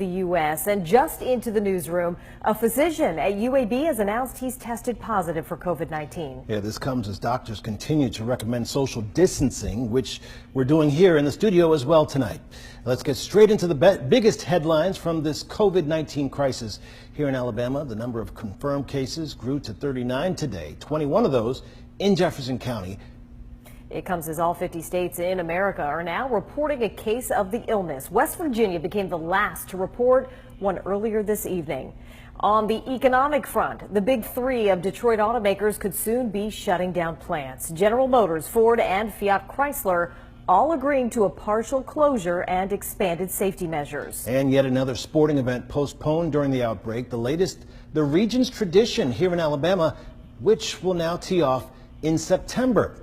the U.S. And just into the newsroom, a physician at UAB has announced he's tested positive for COVID-19. Yeah, this comes as doctors continue to recommend social distancing, which we're doing here in the studio as well tonight. Let's get straight into the biggest headlines from this COVID-19 crisis here in Alabama. The number of confirmed cases grew to 39 today, 21 of those in Jefferson County. It comes as all 50 states in America are now reporting a case of the illness. West Virginia became the last to report one earlier this evening. On the economic front, the big three of Detroit automakers could soon be shutting down plants. General Motors, Ford, and Fiat Chrysler all agreeing to a partial closure and expanded safety measures. And yet another sporting event postponed during the outbreak, the latest, the region's tradition here in Alabama, which will now tee off in September.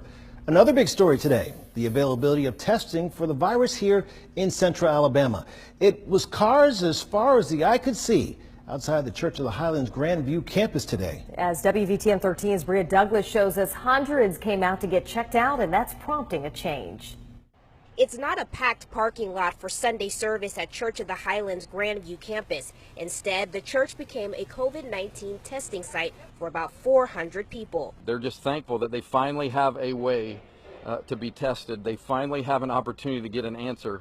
Another big story today, the availability of testing for the virus here in central Alabama. It was cars as far as the eye could see outside the Church of the Highlands Grandview campus today. As WVTM 13's Bria Douglas shows us, hundreds came out to get checked out, and that's prompting a change. It's not a packed parking lot for Sunday service at Church of the Highlands Grandview campus. Instead, the church became a COVID-19 testing site for about 400 people. They're just thankful that they finally have a way to be tested. They finally have an opportunity to get an answer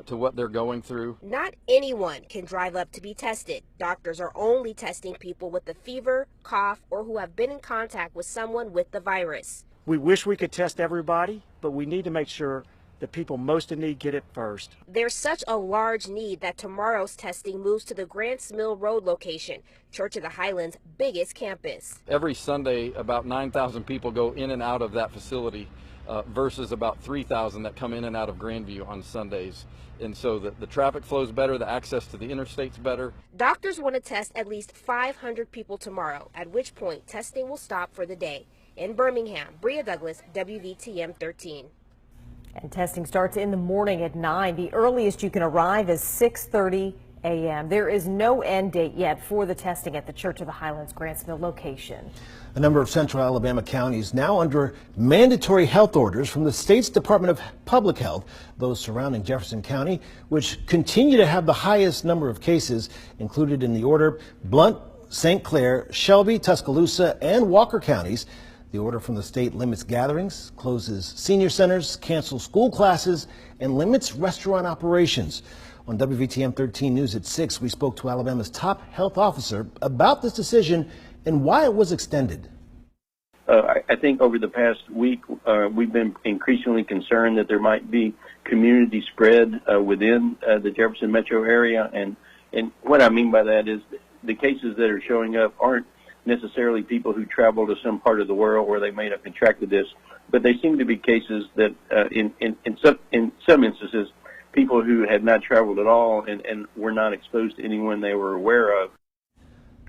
to what they're going through. Not anyone can drive up to be tested. Doctors are only testing people with a fever, cough, or who have been in contact with someone with the virus. We wish we could test everybody, but we need to make sure the people most in need get it first. There's such a large need that tomorrow's testing moves to the Grants Mill Road location, Church of the Highlands' biggest campus. Every Sunday, about 9,000 people go in and out of that facility versus about 3,000 that come in and out of Grandview on Sundays. And so the traffic flows better, the access to the interstate's better. Doctors want to test at least 500 people tomorrow, at which point testing will stop for the day. In Birmingham, Bria Douglas, WVTM 13. And testing starts in the morning at 9. The earliest you can arrive is 6:30 a.m. There is no end date yet for the testing at the Church of the Highlands Grants Mill location. A number of central Alabama counties now under mandatory health orders from the state's Department of Public Health, those surrounding Jefferson County, which continue to have the highest number of cases included in the order: Blount, St. Clair, Shelby, Tuscaloosa, and Walker counties. The order from the state limits gatherings, closes senior centers, cancels school classes, and limits restaurant operations. On WVTM 13 News at 6, we spoke to Alabama's top health officer about this decision and why it was extended. I think over the past week, we've been increasingly concerned that there might be community spread within the Jefferson metro area. And what I mean by that is the cases that are showing up aren't necessarily people who travel to some part of the world where they may have contracted this, but they seem to be cases that in some instances, people who had not traveled at all and were not exposed to anyone they were aware of.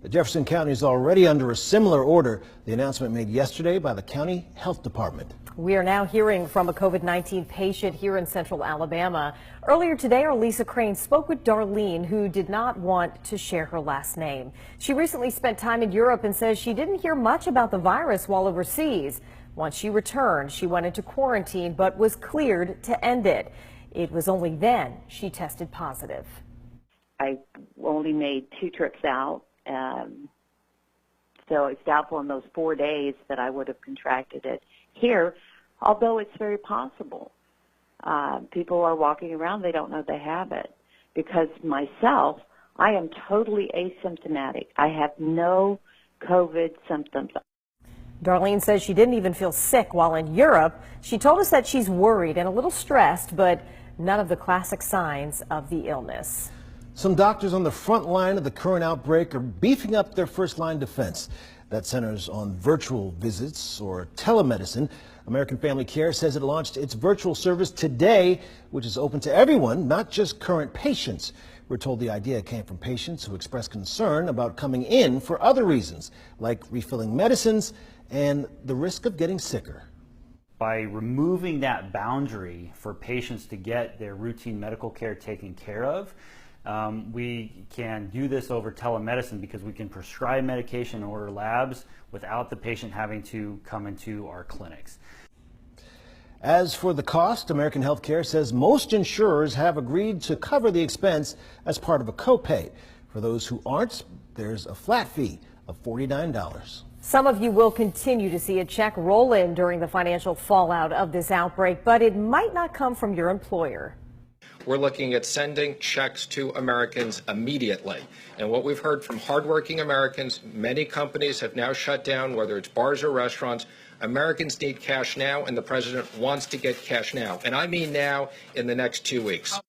Jefferson County is already under a similar order. The announcement made yesterday by the county health department. We are now hearing from a COVID-19 patient here in central Alabama. Earlier today, our Lisa Crane spoke with Darlene, who did not want to share her last name. She recently spent time in Europe and says she didn't hear much about the virus while overseas. Once she returned, she went into quarantine but was cleared to end it. It was only then she tested positive. I only made 2 trips out. So it's doubtful in those 4 days that I would have contracted it here, although it's very possible. People are walking around, they don't know they have it. Because myself, I am totally asymptomatic. I have no COVID symptoms. Darlene says she didn't even feel sick while in Europe. She told us that she's worried and a little stressed, but none of the classic signs of the illness. Some doctors on the front line of the current outbreak are beefing up their first-line defense. That centers on virtual visits or telemedicine. American Family Care says it launched its virtual service today, which is open to everyone, not just current patients. We're told the idea came from patients who expressed concern about coming in for other reasons, like refilling medicines and the risk of getting sicker. By removing that boundary for patients to get their routine medical care taken care of, we can do this over telemedicine because we can prescribe medication and order labs without the patient having to come into our clinics. As for the cost, American Healthcare says most insurers have agreed to cover the expense as part of a copay. For those who aren't, there's a flat fee of $49. Some of you will continue to see a check roll in during the financial fallout of this outbreak, but it might not come from your employer. We're looking at sending checks to Americans immediately. And what we've heard from hardworking Americans, many companies have now shut down, whether it's bars or restaurants. Americans need cash now, and the president wants to get cash now. And I mean now, in the next 2 weeks.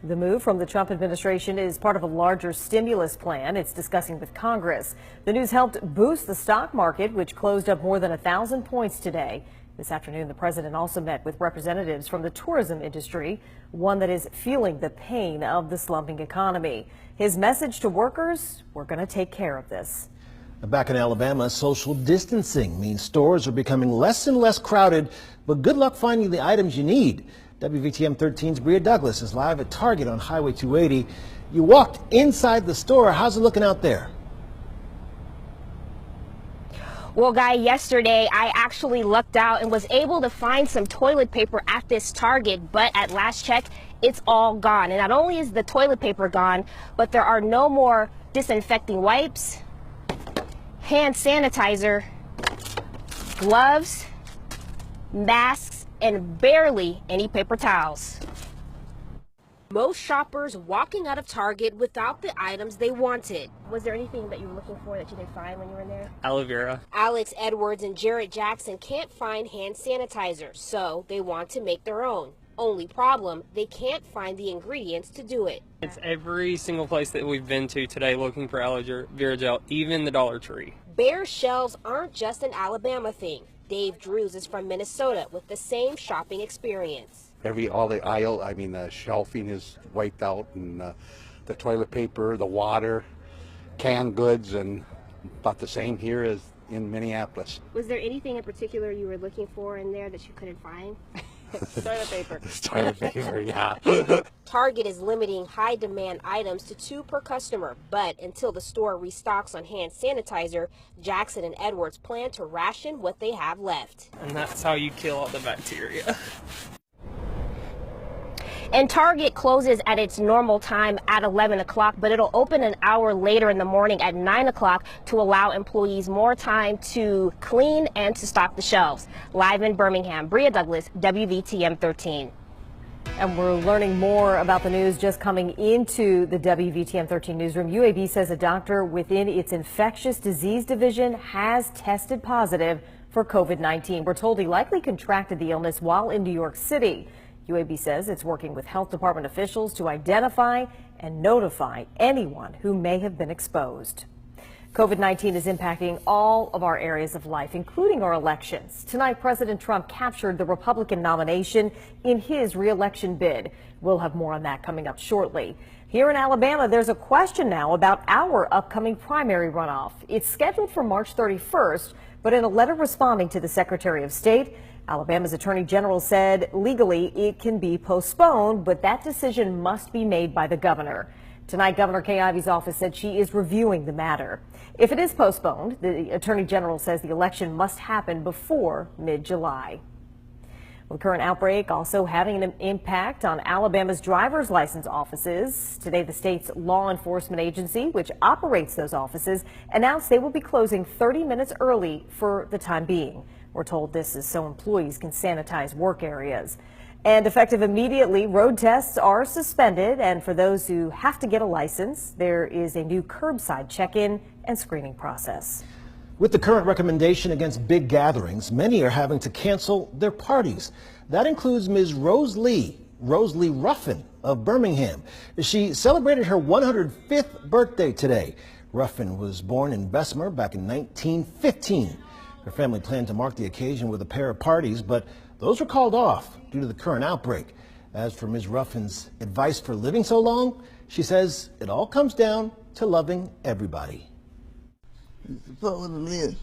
The move from the Trump administration is part of a larger stimulus plan it's discussing with Congress. The news helped boost the stock market, which closed up more than 1,000 points today. This afternoon, the president also met with representatives from the tourism industry, one that is feeling the pain of the slumping economy. His message to workers: we're going to take care of this. Back in Alabama, social distancing means stores are becoming less and less crowded, but good luck finding the items you need. WVTM 13's Bria Douglas is live at Target on Highway 280. You walked inside the store. How's it looking out there? Well, Guy, yesterday I actually lucked out and was able to find some toilet paper at this Target, but at last check, it's all gone. And not only is the toilet paper gone, but there are no more disinfecting wipes, hand sanitizer, gloves, masks, and barely any paper towels. Most shoppers walking out of Target without the items they wanted. Was there anything that you were looking for that you didn't find when you were in there? Aloe vera. Alex Edwards and Jarrett Jackson can't find hand sanitizer, so they want to make their own. Only problem, they can't find the ingredients to do it. It's every single place that we've been to today looking for aloe vera gel, even the Dollar Tree. Bare shelves aren't just an Alabama thing. Dave Drews is from Minnesota with the same shopping experience. All the aisle, I mean, the shelving is wiped out, and the toilet paper, the water, canned goods, and about the same here as in Minneapolis. Was there anything in particular you were looking for in there that you couldn't find? Toilet paper. Toilet paper, yeah. Target is limiting high demand items to 2 per customer, but until the store restocks on hand sanitizer, Jackson and Edwards plan to ration what they have left. And that's how you kill all the bacteria. And Target closes at its normal time at 11 o'clock, but it'll open an hour later in the morning at 9 o'clock to allow employees more time to clean and to stock the shelves. Live in Birmingham, Bria Douglas, WVTM 13. And we're learning more about the news just coming into the WVTM 13 newsroom. UAB says a doctor within its infectious disease division has tested positive for COVID-19. We're told he likely contracted the illness while in New York City. UAB says it's working with health department officials to identify and notify anyone who may have been exposed. COVID-19 is impacting all of our areas of life, including our elections. Tonight, President Trump captured the Republican nomination in his re-election bid. We'll have more on that coming up shortly. Here in Alabama, there's a question now about our upcoming primary runoff. It's scheduled for March 31st, but in a letter responding to the Secretary of State, Alabama's Attorney General said legally it can be postponed, but that decision must be made by the governor. Tonight, Governor Kay Ivey's office said she is reviewing the matter. If it is postponed, the Attorney General says the election must happen before mid-July. Well, the current outbreak also having an impact on Alabama's driver's license offices. Today, the state's law enforcement agency, which operates those offices, announced they will be closing 30 minutes early for the time being. We're told this is so employees can sanitize work areas. And effective immediately, road tests are suspended. And for those who have to get a license, there is a new curbside check-in and screening process. With the current recommendation against big gatherings, many are having to cancel their parties. That includes Ms. Rose Lee Ruffin of Birmingham. She celebrated her 105th birthday today. Ruffin was born in Bessemer back in 1915. Her family planned to mark the occasion with a pair of parties, but those were called off due to the current outbreak. As for Ms. Ruffin's advice for living so long, she says it all comes down to loving everybody. You're supposed to live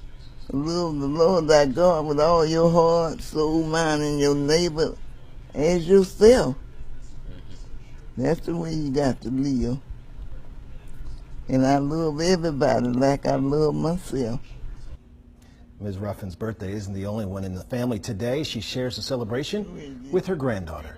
the Lord thy God with all your heart, soul, mind, and your neighbor as yourself. That's the way you got to live. And I love everybody like I love myself. Ms. Ruffin's birthday isn't the only one in the family today. She shares the celebration with her granddaughter.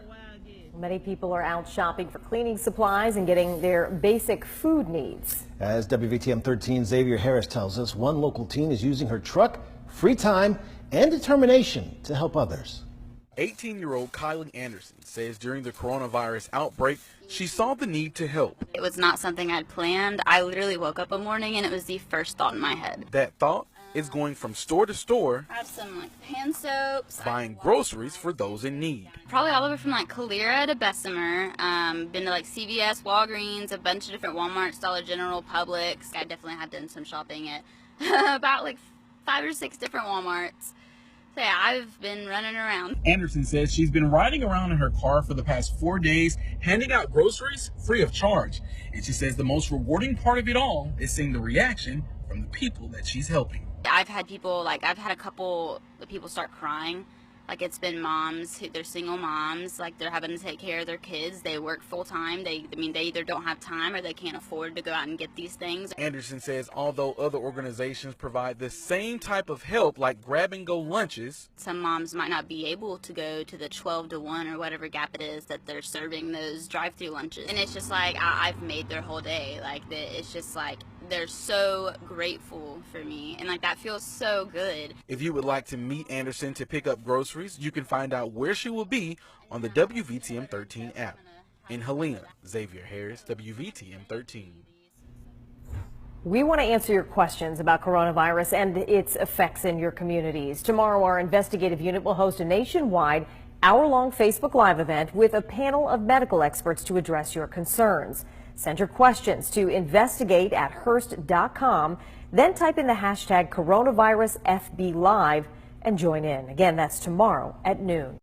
Many people are out shopping for cleaning supplies and getting their basic food needs. As WVTM 13 Xavier Harris tells us, one local teen is using her truck, free time, and determination to help others. 18-year-old Kylie Anderson says during the coronavirus outbreak, she saw the need to help. It was not something I'd planned. I literally woke up one morning and it was the first thought in my head. That thought is going from store to store, I have some hand soaps, buying groceries for those in need. probably all over from Calera to Bessemer. Been to CVS, Walgreens, a bunch of different Walmarts, Dollar General, Publix. I definitely have done some shopping at about 5 or 6 different Walmarts. So yeah, I've been running around. Anderson says she's been riding around in her car for the past 4 days, handing out groceries free of charge. And she says the most rewarding part of it all is seeing the reaction from the people that she's helping. I've had people, I've had a couple of people start crying. It's been moms, they're single moms, they're having to take care of their kids. They work full time. They either don't have time or they can't afford to go out and get these things. Anderson says although other organizations provide the same type of help like grab-and-go lunches, some moms might not be able to go to the 12 to 1 or whatever gap it is that they're serving those drive-through lunches. And it's just I've made their whole day. It's just they're so grateful for me, and that feels so good. If you would like to meet Anderson to pick up groceries, you can find out where she will be on the WVTM 13 app. In Helena, Xavier Harris, WVTM 13. We want to answer your questions about coronavirus and its effects in your communities. Tomorrow, our investigative unit will host a nationwide hour-long Facebook Live event with a panel of medical experts to address your concerns. Send your questions to investigate@hearst.com, then type in the hashtag coronavirusFBLive and join in. Again, that's tomorrow at noon.